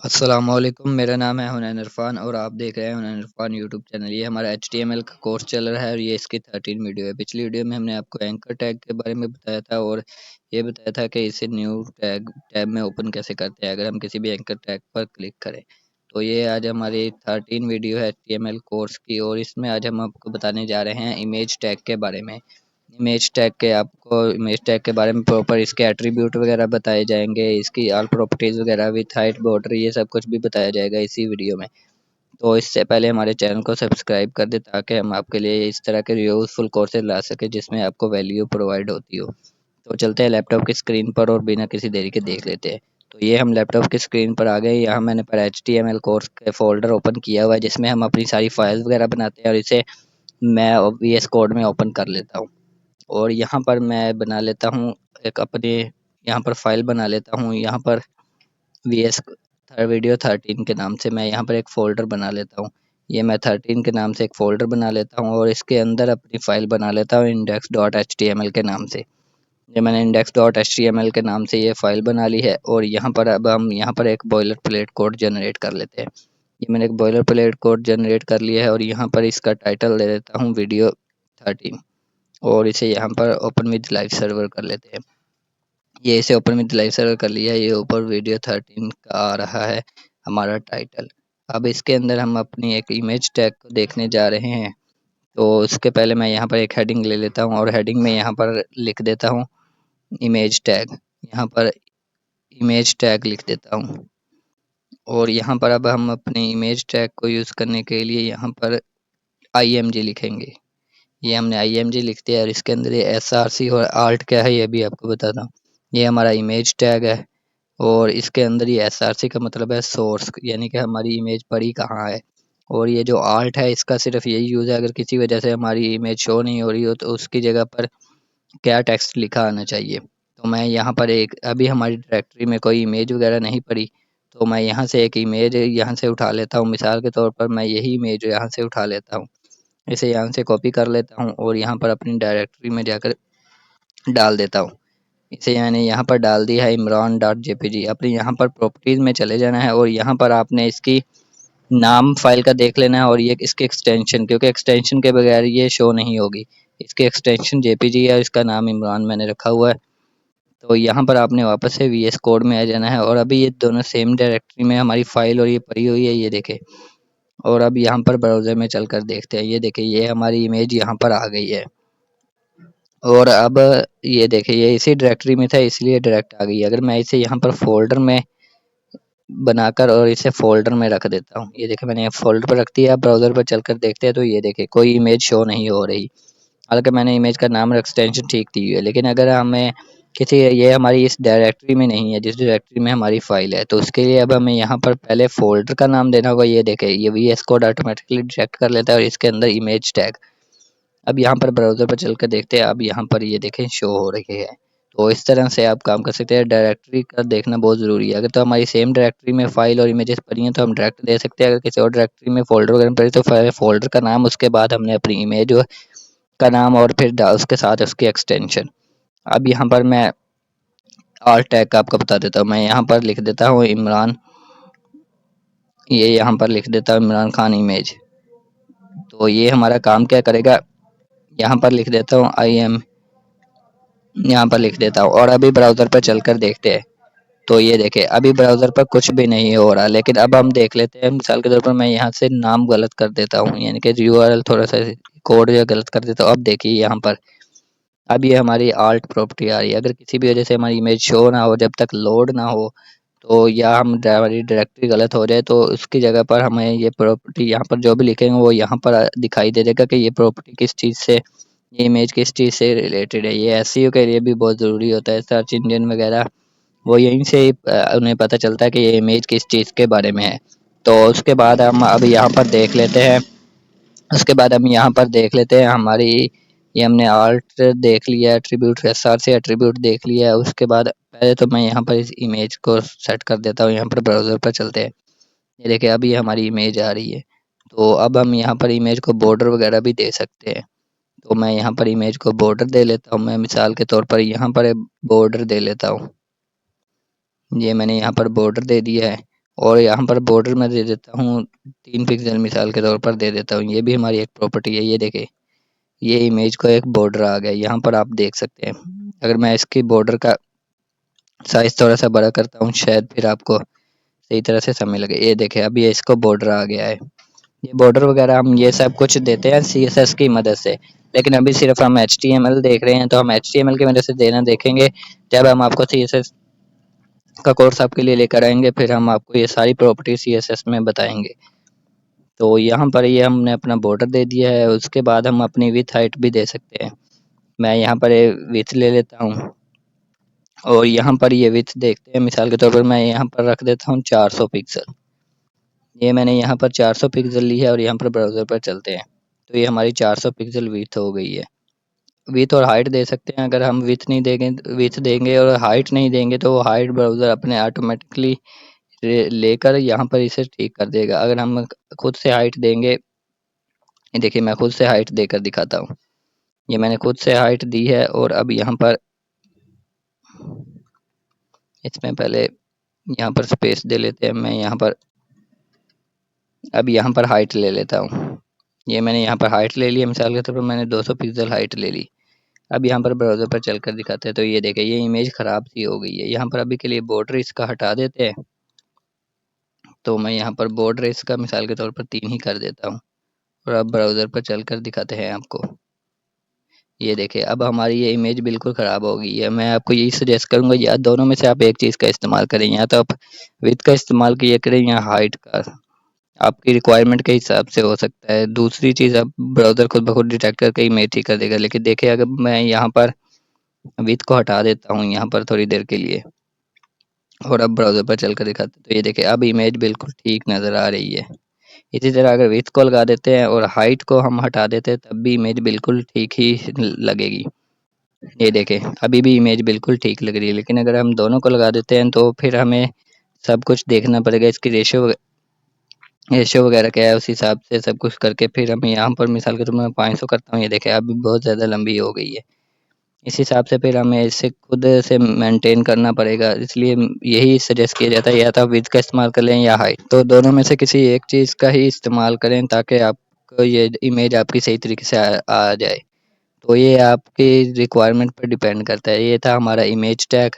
अस्सलामुअलैकुम, मेरा नाम है हुनैन इरफ़ान और आप देख रहे हैं हुनैन इरफ़ान यूट्यूब चैनल। ये हमारा HTML का कोर्स चल रहा है और ये इसकी 13 वीडियो है। पिछली वीडियो में हमने आपको एंकर टैग के बारे में बताया था और ये बताया था कि इसे न्यू टैब में ओपन कैसे करते हैं अगर हम किसी भी एंकर टैग पर क्लिक करें। तो ये आज हमारी 13 वीडियो है HTML कोर्स की और इसमें आज हम आपको बताने जा रहे हैं इमेज टैग के बारे में। इमेज टैग के बारे में प्रॉपर इसके एट्रीब्यूट वगैरह बताए जाएंगे, इसकी ऑल प्रॉपर्टीज़ वगैरह विथ हाइट बॉर्डर ये सब कुछ भी बताया जाएगा इसी वीडियो में। तो इससे पहले हमारे चैनल को सब्सक्राइब कर दें ताकि हम आपके लिए इस तरह के यूज़फुल कोर्सेज ला सकें जिसमें आपको वैल्यू प्रोवाइड होती हो। तो चलते हैं लैपटॉप की स्क्रीन पर और बिना किसी देरी के देख लेते हैं। तो ये हम लैपटॉप की स्क्रीन पर आ गए। यहाँ मैंने पर HTML कोर्स के फोल्डर ओपन किया हुआ है जिसमें हम अपनी सारी फाइल्स वगैरह बनाते हैं और इसे मैं VS कोड में ओपन कर लेता हूँ। और यहाँ पर मैं बना लेता हूँ एक अपने यहाँ पर फाइल बना लेता हूँ। यहाँ पर VS वीडियो 13 के नाम से मैं यहाँ पर एक फ़ोल्डर बना लेता हूँ। ये मैं 13 के नाम से एक फ़ोल्डर बना लेता हूँ और इसके अंदर अपनी फ़ाइल बना लेता हूँ index.html के नाम से। ये मैंने index.html के नाम से ये फ़ाइल बना ली है और यहाँ पर अब हम यहाँ पर एक बॉयलर प्लेट कोड जनरेट कर लेते हैं। ये मैंने एक बॉयलर प्लेट कोड जनरेट कर लिया है और यहाँ पर इसका टाइटल दे देता हूँ वीडियो 13 और इसे यहाँ पर ओपन विद लाइव सर्वर कर लेते हैं। ये इसे ओपन विद लाइव सर्वर कर लिया। ये ऊपर वीडियो 13 का आ रहा है हमारा टाइटल। अब इसके अंदर हम अपनी एक इमेज टैग को देखने जा रहे हैं। तो उसके पहले मैं यहाँ पर एक हेडिंग ले लेता हूँ और हेडिंग में यहाँ पर लिख देता हूँ इमेज टैग। यहाँ पर इमेज टैग लिख देता हूँ और यहाँ पर अब हम अपने इमेज टैग को यूज़ करने के लिए यहाँ पर IMG लिखेंगे। ये हमने IMG लिख दिया और इसके अंदर ये SRC और आल्ट क्या है ये भी आपको बताता हूँ। ये हमारा इमेज टैग है और इसके अंदर ये SRC का मतलब है सोर्स, यानी कि हमारी इमेज पड़ी कहाँ है। और ये जो आल्ट है इसका सिर्फ यही यूज़ है अगर किसी वजह से हमारी इमेज शो नहीं हो रही हो तो उसकी जगह पर क्या टेक्स्ट लिखा आना चाहिए। तो मैं यहाँ पर एक अभी हमारी डायरेक्टरी में कोई इमेज वगैरह नहीं पड़ी तो मैं यहाँ से एक इमेज यहाँ से उठा लेता हूँ। मिसाल के तौर पर मैं यही इमेज यहाँ से उठा लेता हूँ, इसे यहाँ से कॉपी कर लेता हूँ और यहाँ पर अपनी डायरेक्टरी में जाकर डाल देता हूँ। इसे मैंने यहाँ पर डाल दिया है imran.jpg। अपने यहाँ पर प्रॉपर्टीज़ में चले जाना है और यहाँ पर आपने इसकी नाम फाइल का देख लेना है और ये इसके एक्सटेंशन, क्योंकि एक्सटेंशन के बगैर ये शो नहीं होगी। इसके एक्सटेंशन JPG है, इसका नाम इमरान मैंने रखा हुआ है। तो यहाँ पर आपने वापस से VS कोड में आ जाना है और अभी ये दोनों सेम डायरेक्टरी में हमारी फाइल और ये पड़ी हुई है, ये देखें। और अब यहाँ पर ब्राउज़र में चलकर देखते हैं। ये देखिए ये हमारी इमेज यहाँ पर आ गई है और अब ये देखिए ये इसी डायरेक्टरी में था इसलिए डायरेक्ट आ गई है। अगर मैं इसे यहाँ पर फ़ोल्डर में बनाकर और इसे फ़ोल्डर में रख देता हूँ, ये देखिए मैंने फ़ोल्डर पर रख दिया। ब्राउज़र पर चलकर देखते हैं तो ये देखिए कोई इमेज शो नहीं हो रही। हालाँकि मैंने इमेज का नाम और एक्सटेंशन ठीक दी हुई है, लेकिन अगर हमें किसी ये हमारी इस डायरेक्टरी में नहीं है जिस डायरेक्टरी में हमारी फ़ाइल है, तो उसके लिए अब हमें यहाँ पर पहले फ़ोल्डर का नाम देना होगा। ये देखें ये VS कोड ऑटोमेटिकली डिटेक्ट कर लेता है और इसके अंदर इमेज टैग। अब यहाँ पर ब्राउज़र पर चल कर देखते हैं। अब यहाँ पर ये देखें शो हो रही है। तो इस तरह से आप काम कर सकते हैं। डायरेक्टरी का देखना बहुत ज़रूरी है। अगर तो हमारी सेम डायरेक्टरी में फ़ाइल और इमेजेस पड़ी हैं तो हम डायरेक्ट दे सकते हैं। अगर किसी और डायरेक्टरी में फ़ोल्डर वगैरह में पड़ी तो पहले फ़ोल्डर का नाम, उसके बाद हमने अपनी इमेज का नाम और फिर उसके साथ उसकी एक्सटेंशन। अब यहाँ पर मैं आल्ट टैग का आपको बता देता हूँ। मैं यहाँ पर लिख देता हूँ इमरान, ये यहाँ पर लिख देता हूँ इमरान खान इमेज। तो ये हमारा काम क्या करेगा, यहाँ पर लिख देता हूँ IM, यहाँ पर लिख देता हूँ और अभी ब्राउज़र पर चलकर देखते हैं। तो ये देखें अभी ब्राउज़र पर कुछ भी नहीं हो रहा, लेकिन अब हम देख लेते हैं। मिसाल के तौर पर मैं यहाँ से नाम गलत कर देता हूँ, यानी कि URL थोड़ा सा कोड या गलत कर देता हूँ। अब देखिए यहाँ पर अब ये हमारी आल्ट प्रॉपर्टी आ रही है। अगर किसी भी वजह से हमारी इमेज शो ना हो, जब तक लोड ना हो, तो या हम हमारी डायरेक्टरी गलत हो जाए तो उसकी जगह पर हमें ये प्रॉपर्टी यहाँ पर जो भी लिखेंगे वो यहाँ पर दिखाई दे देगा कि ये प्रॉपर्टी किस चीज़ से, ये इमेज किस चीज़ से रिलेटेड है। ये SEO के लिए भी बहुत ज़रूरी होता है। सर्च इंजन वगैरह वो यहीं से उन्हें पता चलता है कि ये इमेज किस चीज़ के बारे में है। तो उसके बाद हम अब यहाँ पर देख लेते हैं। उसके बाद हम यहाँ पर देख लेते हैं हमारी, ये हमने आल्ट देख लिया, एट्रीब्यूट SR से एट्रीब्यूट देख लिया है। उसके बाद पहले तो मैं यहाँ पर इस इमेज को सेट कर देता हूँ। यहाँ पर ब्राउज़र पर चलते हैं। ये देखिए अभी हमारी इमेज आ रही है। तो अब हम यहाँ पर इमेज को बॉर्डर वगैरह भी दे सकते हैं। तो मैं यहाँ पर इमेज को बॉर्डर दे लेता हूँ। मैं मिसाल के तौर पर यहाँ पर बॉर्डर दे लेता हूँ। ये मैंने यहाँ पर बॉर्डर दे दिया है और यहाँ पर बॉर्डर मैं दे देता हूँ 3 पिक्सल मिसाल के तौर पर दे देता हूँ। ये भी हमारी एक प्रॉपर्टी है। ये देखें, ये इमेज को एक बॉर्डर आ गया, यहाँ पर आप देख सकते हैं। अगर मैं इसकी बॉर्डर का साइज थोड़ा सा बड़ा करता हूँ, शायद फिर आपको सही तरह से समझ लगे। ये देखें, अभी ये इसको बॉर्डर आ गया है। ये बॉर्डर वगैरह हम ये सब कुछ देते हैं CSS की मदद से, लेकिन अभी सिर्फ हम HTML देख रहे हैं, तो हम HTML की मदद से देना देखेंगे जब हम आपको CSS का कोर्स आपके लिए लेकर आएंगे, फिर हम आपको ये सारी प्रॉपर्टी CSS में बताएंगे। तो यहाँ पर ये हमने अपना बॉर्डर दे दिया है। उसके बाद हम अपनी विथ हाइट भी दे सकते हैं। मैं यहाँ पर विथ ले लेता हूँ और यहाँ पर ये विथ देखते हैं। मिसाल के तौर पर मैं यहाँ पर रख देता हूँ 400 पिक्सल। ये मैंने यहाँ पर 400 पिक्सल ली है और यहाँ पर ब्राउज़र पर चलते हैं, तो ये हमारी 400 पिक्सल विथ हो गई है। विथ और हाइट दे सकते हैं। अगर हम विथ नहीं देंगे, विथ देंगे और हाइट नहीं देंगे, तो वो हाइट ब्राउज़र अपने ऑटोमेटिकली लेकर यहाँ पर इसे ठीक कर देगा। अगर हम खुद से हाइट देंगे, ये देखिए मैं खुद से हाइट देकर दिखाता हूँ। ये मैंने खुद से हाइट दी है और अब यहाँ पर इसमें पहले यहाँ पर स्पेस दे लेते हैं। मैं यहाँ पर अब यहाँ पर हाइट ले लेता हूँ। ये मैंने यहाँ पर हाइट ले ली है। मिसाल के तौर पर मैंने 200 पिक्सल हाइट ले ली। अब यहाँ पर ब्राउज़र पर चलकर दिखाते हैं, तो ये देखें, ये इमेज ख़राब सी हो गई है। यहाँ पर अभी के लिए बॉर्डर इसका हटा देते हैं। तो मैं यहाँ पर बॉर्डर इसका मिसाल के तौर पर 3 ही कर देता हूँ और अब ब्राउज़र पर चलकर दिखाते हैं आपको। ये देखें, अब हमारी ये इमेज बिल्कुल ख़राब हो गई है। मैं आपको यही सजेस्ट करूँगा, या दोनों में से आप एक चीज़ का इस्तेमाल करें। या तो आप विड्थ का इस्तेमाल किया करें या हाइट का, आपकी रिक्वायरमेंट के हिसाब से हो सकता है। दूसरी चीज़, अब ब्राउज़र खुद ब खुद डिटेक्ट करके इमेज ठीक कर देगा। लेकिन देखिए, अगर मैं यहाँ पर विड्थ को हटा देता हूँ यहाँ पर थोड़ी देर के लिए और अब ब्राउज़र पर चलकर दिखाते हैं, तो ये देखिए अब इमेज बिल्कुल ठीक नज़र आ रही है। इसी तरह अगर विड्थ को लगा देते हैं और हाइट को हम हटा देते हैं, तब भी इमेज बिल्कुल ठीक ही लगेगी। ये देखें, अभी भी इमेज बिल्कुल ठीक लग रही है। लेकिन अगर हम दोनों को लगा देते हैं, तो फिर हमें सब कुछ देखना पड़ेगा। इसकी रेशियो वगैरह क्या है, उस हिसाब से सब कुछ करके फिर हम यहाँ पर मिसाल के तौर पर मैं 500 करता हूँ। ये देखें, अभी बहुत ज़्यादा लंबी हो गई है। इस हिसाब से फिर हमें इसे खुद से मेंटेन करना पड़ेगा। इसलिए यही सजेस्ट किया जाता है, या तो आप विड्थ का इस्तेमाल कर लें या हाइट। तो दोनों में से किसी एक चीज़ का ही इस्तेमाल करें, ताकि आपको ये इमेज आपकी सही तरीके से आ जाए। तो ये आपकी रिक्वायरमेंट पर डिपेंड करता है। ये था हमारा इमेज टैग।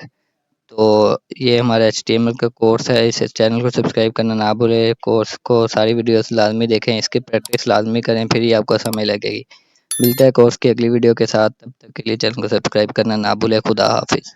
तो ये हमारा HTML का कोर्स है। इस चैनल को सब्सक्राइब करना ना भूलें। कोर्स को सारी वीडियोस लाजमी देखें, इसकी प्रैक्टिस लाजमी करें, फिर ही आपको समझ लगेगी। मिलता है कोर्स की अगली वीडियो के साथ, तब तक के लिए चैनल को सब्सक्राइब करना ना भूलें। खुदा हाफिज़।